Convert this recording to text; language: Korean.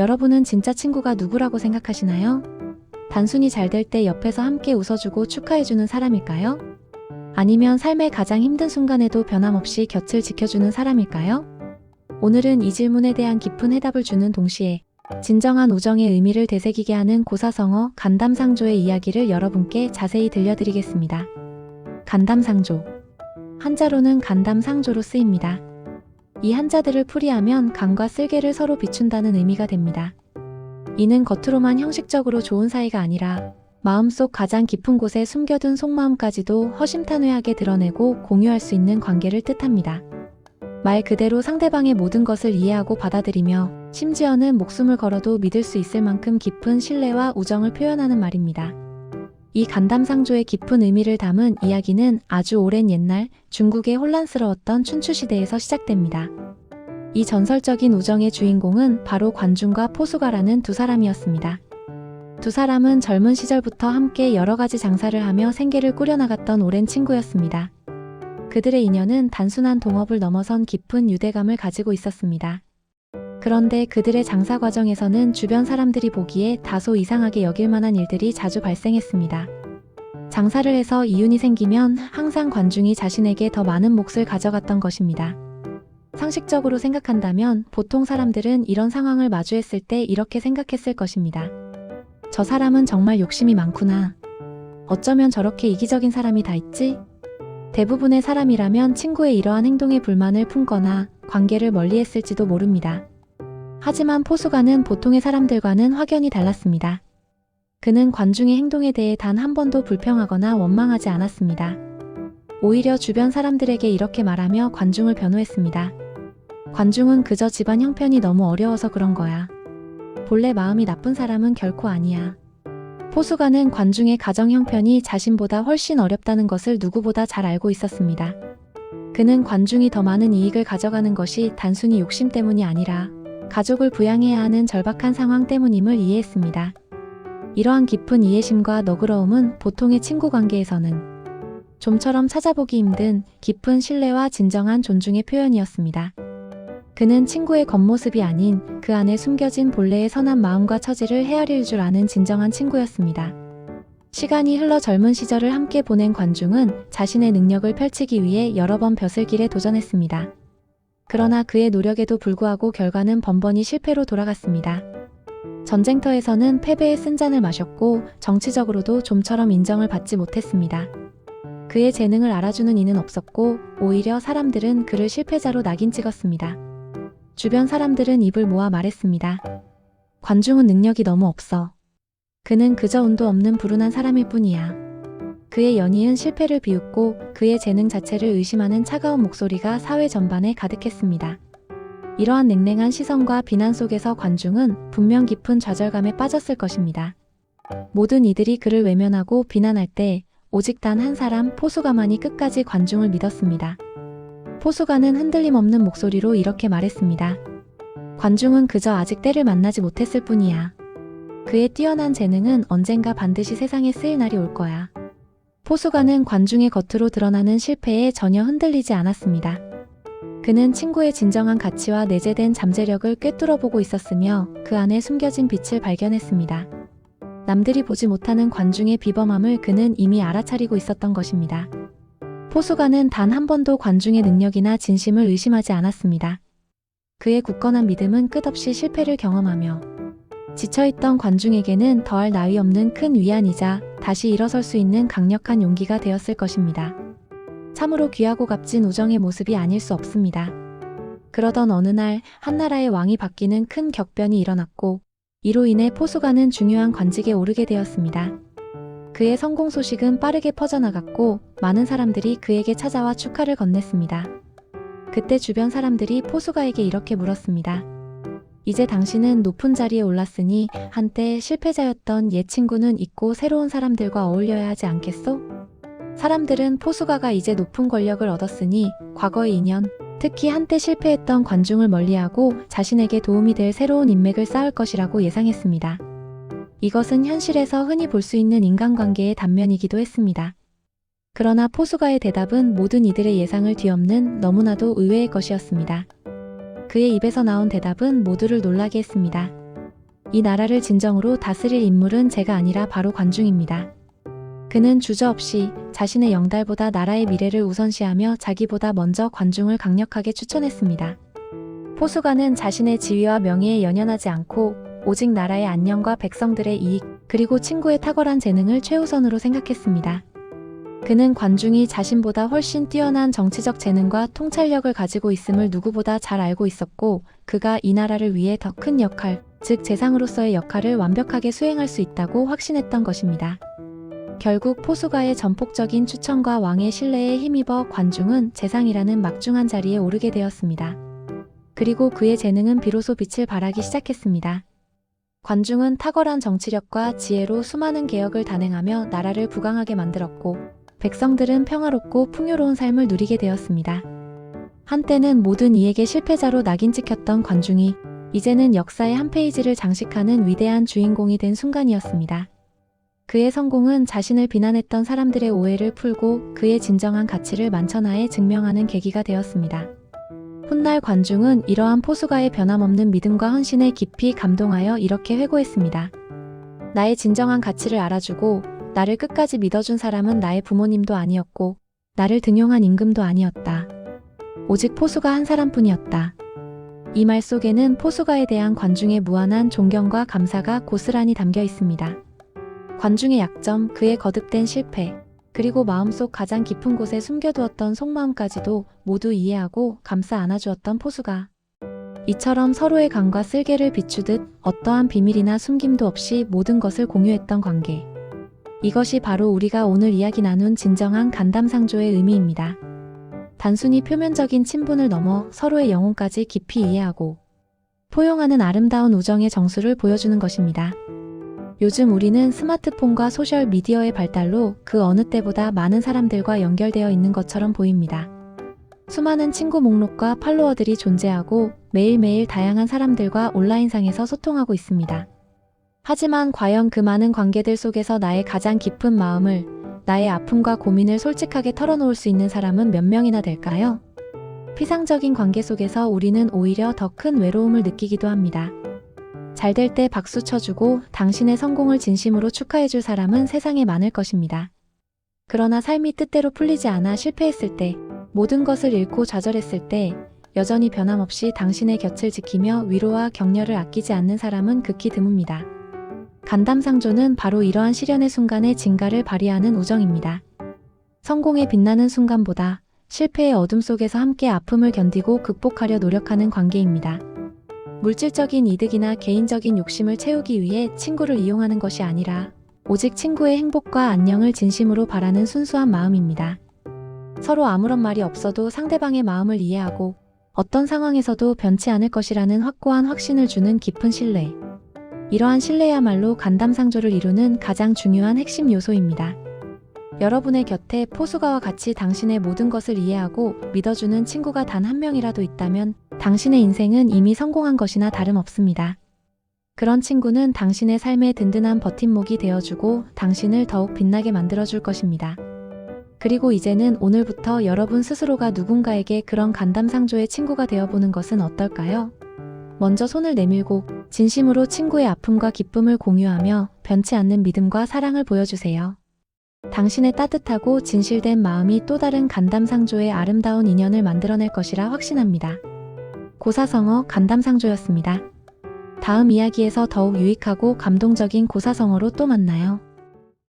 여러분은 진짜 친구가 누구라고 생각하시나요? 단순히 잘 될 때 옆에서 함께 웃어주고 축하해주는 사람일까요? 아니면 삶의 가장 힘든 순간에도 변함없이 곁을 지켜주는 사람일까요? 오늘은 이 질문에 대한 깊은 해답을 주는 동시에 진정한 우정의 의미를 되새기게 하는 고사성어 간담상조의 이야기를 여러분께 자세히 들려드리겠습니다. 간담상조. 한자로는 간담상조로 쓰입니다. 이 한자들을 풀이하면 간과 쓸개를 서로 비춘다는 의미가 됩니다. 이는 겉으로만 형식적으로 좋은 사이가 아니라 마음속 가장 깊은 곳에 숨겨둔 속마음까지도 허심탄회하게 드러내고 공유할 수 있는 관계를 뜻합니다. 말 그대로 상대방의 모든 것을 이해하고 받아들이며 심지어는 목숨을 걸어도 믿을 수 있을 만큼 깊은 신뢰와 우정을 표현하는 말입니다. 이 간담상조의 깊은 의미를 담은 이야기는 아주 오랜 옛날 중국의 혼란스러웠던 춘추시대에서 시작됩니다. 이 전설적인 우정의 주인공은 바로 관중과 포수가라는 두 사람이었습니다. 두 사람은 젊은 시절부터 함께 여러 가지 장사를 하며 생계를 꾸려나갔던 오랜 친구였습니다. 그들의 인연은 단순한 동업을 넘어선 깊은 유대감을 가지고 있었습니다. 그런데 그들의 장사 과정에서는 주변 사람들이 보기에 다소 이상하게 여길 만한 일들이 자주 발생했습니다. 장사를 해서 이윤이 생기면 항상 관중이 자신에게 더 많은 몫을 가져갔던 것입니다. 상식적으로 생각한다면 보통 사람들은 이런 상황을 마주했을 때 이렇게 생각했을 것입니다. 저 사람은 정말 욕심이 많구나. 어쩌면 저렇게 이기적인 사람이 다 있지? 대부분의 사람이라면 친구의 이러한 행동에 불만을 품거나 관계를 멀리했을지도 모릅니다. 하지만 포수가는 보통의 사람들과는 확연히 달랐습니다. 그는 관중의 행동에 대해 단 한 번도 불평하거나 원망하지 않았습니다. 오히려 주변 사람들에게 이렇게 말하며 관중을 변호했습니다. 관중은 그저 집안 형편이 너무 어려워서 그런 거야. 본래 마음이 나쁜 사람은 결코 아니야. 포수가는 관중의 가정 형편이 자신보다 훨씬 어렵다는 것을 누구보다 잘 알고 있었습니다. 그는 관중이 더 많은 이익을 가져가는 것이 단순히 욕심 때문이 아니라 가족을 부양해야 하는 절박한 상황 때문임을 이해했습니다. 이러한 깊은 이해심과 너그러움은 보통의 친구 관계에서는 좀처럼 찾아보기 힘든 깊은 신뢰와 진정한 존중의 표현이었습니다. 그는 친구의 겉모습이 아닌 그 안에 숨겨진 본래의 선한 마음과 처지를 헤아릴 줄 아는 진정한 친구였습니다. 시간이 흘러 젊은 시절을 함께 보낸 관중은 자신의 능력을 펼치기 위해 여러 번 벼슬길에 도전했습니다. 그러나 그의 노력에도 불구하고 결과는 번번이 실패로 돌아갔습니다. 전쟁터에서는 패배의 쓴잔을 마셨고 정치적으로도 좀처럼 인정을 받지 못했습니다. 그의 재능을 알아주는 이는 없었고 오히려 사람들은 그를 실패자로 낙인 찍었습니다. 주변 사람들은 입을 모아 말했습니다. 관중은 능력이 너무 없어. 그는 그저 운도 없는 불운한 사람일 뿐이야. 그의 연이은 실패를 비웃고 그의 재능 자체를 의심하는 차가운 목소리가 사회 전반에 가득했습니다. 이러한 냉랭한 시선과 비난 속에서 관중은 분명 깊은 좌절감에 빠졌을 것입니다. 모든 이들이 그를 외면하고 비난할 때 오직 단 한 사람 포수가만이 끝까지 관중을 믿었습니다. 포수가는 흔들림 없는 목소리로 이렇게 말했습니다. 관중은 그저 아직 때를 만나지 못했을 뿐이야. 그의 뛰어난 재능은 언젠가 반드시 세상에 쓰일 날이 올 거야. 포수가는 관중의 겉으로 드러나는 실패에 전혀 흔들리지 않았습니다. 그는 친구의 진정한 가치와 내재된 잠재력을 꿰뚫어보고 있었으며 그 안에 숨겨진 빛을 발견했습니다. 남들이 보지 못하는 관중의 비범함을 그는 이미 알아차리고 있었던 것입니다. 포수가는 단 한 번도 관중의 능력이나 진심을 의심하지 않았습니다. 그의 굳건한 믿음은 끝없이 실패를 경험하며 지쳐있던 관중에게는 더할 나위 없는 큰 위안이자 다시 일어설 수 있는 강력한 용기가 되었을 것입니다. 참으로 귀하고 값진 우정의 모습이 아닐 수 없습니다. 그러던 어느 날 한 나라의 왕이 바뀌는 큰 격변이 일어났고 이로 인해 포수가는 중요한 관직에 오르게 되었습니다. 그의 성공 소식은 빠르게 퍼져나갔고 많은 사람들이 그에게 찾아와 축하를 건넸습니다. 그때 주변 사람들이 포수가에게 이렇게 물었습니다. 이제 당신은 높은 자리에 올랐으니 한때 실패자였던 옛 친구는 잊고 새로운 사람들과 어울려야 하지 않겠소? 사람들은 포수가가 이제 높은 권력을 얻었으니 과거의 인연, 특히 한때 실패했던 관중을 멀리하고 자신에게 도움이 될 새로운 인맥을 쌓을 것이라고 예상했습니다. 이것은 현실에서 흔히 볼 수 있는 인간관계의 단면이기도 했습니다. 그러나 포수가의 대답은 모든 이들의 예상을 뒤엎는 너무나도 의외의 것이었습니다. 그의 입에서 나온 대답은 모두를 놀라게 했습니다. 이 나라를 진정으로 다스릴 인물은 제가 아니라 바로 관중입니다. 그는 주저없이 자신의 영달보다 나라의 미래를 우선시하며 자기보다 먼저 관중을 강력하게 추천했습니다. 포수가는 자신의 지위와 명예에 연연하지 않고 오직 나라의 안녕과 백성들의 이익, 그리고 친구의 탁월한 재능을 최우선으로 생각했습니다. 그는 관중이 자신보다 훨씬 뛰어난 정치적 재능과 통찰력을 가지고 있음을 누구보다 잘 알고 있었고, 그가 이 나라를 위해 더 큰 역할, 즉 재상으로서의 역할을 완벽하게 수행할 수 있다고 확신했던 것입니다. 결국 포수가의 전폭적인 추천과 왕의 신뢰에 힘입어 관중은 재상이라는 막중한 자리에 오르게 되었습니다. 그리고 그의 재능은 비로소 빛을 발하기 시작했습니다. 관중은 탁월한 정치력과 지혜로 수많은 개혁을 단행하며 나라를 부강하게 만들었고, 백성들은 평화롭고 풍요로운 삶을 누리게 되었습니다. 한때는 모든 이에게 실패자로 낙인 찍혔던 관중이 이제는 역사의 한 페이지를 장식하는 위대한 주인공이 된 순간이었습니다. 그의 성공은 자신을 비난했던 사람들의 오해를 풀고 그의 진정한 가치를 만천하에 증명하는 계기가 되었습니다. 훗날 관중은 이러한 포수가의 변함없는 믿음과 헌신에 깊이 감동하여 이렇게 회고했습니다. 나의 진정한 가치를 알아주고 나를 끝까지 믿어준 사람은 나의 부모님도 아니었고 나를 등용한 임금도 아니었다. 오직 포수가 한 사람뿐이었다. 이 말 속에는 포수가에 대한 관중의 무한한 존경과 감사가 고스란히 담겨 있습니다. 관중의 약점, 그의 거듭된 실패, 그리고 마음속 가장 깊은 곳에 숨겨두었던 속마음까지도 모두 이해하고 감싸 안아주었던 포수가. 이처럼 서로의 강과 쓸개를 비추듯 어떠한 비밀이나 숨김도 없이 모든 것을 공유했던 관계. 이것이 바로 우리가 오늘 이야기 나눈 진정한 간담상조의 의미입니다. 단순히 표면적인 친분을 넘어 서로의 영혼까지 깊이 이해하고 포용하는 아름다운 우정의 정수를 보여주는 것입니다. 요즘 우리는 스마트폰과 소셜미디어의 발달로 그 어느 때보다 많은 사람들과 연결되어 있는 것처럼 보입니다. 수많은 친구 목록과 팔로워들이 존재하고 매일매일 다양한 사람들과 온라인상에서 소통하고 있습니다. 하지만 과연 그 많은 관계들 속에서 나의 가장 깊은 마음을, 나의 아픔과 고민을 솔직하게 털어놓을 수 있는 사람은 몇 명이나 될까요? 피상적인 관계 속에서 우리는 오히려 더 큰 외로움을 느끼기도 합니다. 잘 될 때 박수 쳐주고 당신의 성공을 진심으로 축하해줄 사람은 세상에 많을 것입니다. 그러나 삶이 뜻대로 풀리지 않아 실패했을 때, 모든 것을 잃고 좌절했을 때 여전히 변함없이 당신의 곁을 지키며 위로와 격려를 아끼지 않는 사람은 극히 드뭅니다. 간담상조는 바로 이러한 시련의 순간에 진가를 발휘하는 우정입니다. 성공의 빛나는 순간보다 실패의 어둠 속에서 함께 아픔을 견디고 극복하려 노력하는 관계입니다. 물질적인 이득이나 개인적인 욕심을 채우기 위해 친구를 이용하는 것이 아니라 오직 친구의 행복과 안녕을 진심으로 바라는 순수한 마음입니다. 서로 아무런 말이 없어도 상대방의 마음을 이해하고 어떤 상황에서도 변치 않을 것이라는 확고한 확신을 주는 깊은 신뢰. 이러한 신뢰야말로 간담상조를 이루는 가장 중요한 핵심 요소입니다. 여러분의 곁에 포수가와 같이 당신의 모든 것을 이해하고 믿어주는 친구가 단 한 명이라도 있다면 당신의 인생은 이미 성공한 것이나 다름없습니다. 그런 친구는 당신의 삶의 든든한 버팀목이 되어주고 당신을 더욱 빛나게 만들어줄 것입니다. 그리고 이제는 오늘부터 여러분 스스로가 누군가에게 그런 간담상조의 친구가 되어보는 것은 어떨까요? 먼저 손을 내밀고 진심으로 친구의 아픔과 기쁨을 공유하며 변치 않는 믿음과 사랑을 보여주세요. 당신의 따뜻하고 진실된 마음이 또 다른 간담상조의 아름다운 인연을 만들어낼 것이라 확신합니다. 고사성어 간담상조였습니다. 다음 이야기에서 더욱 유익하고 감동적인 고사성어로 또 만나요.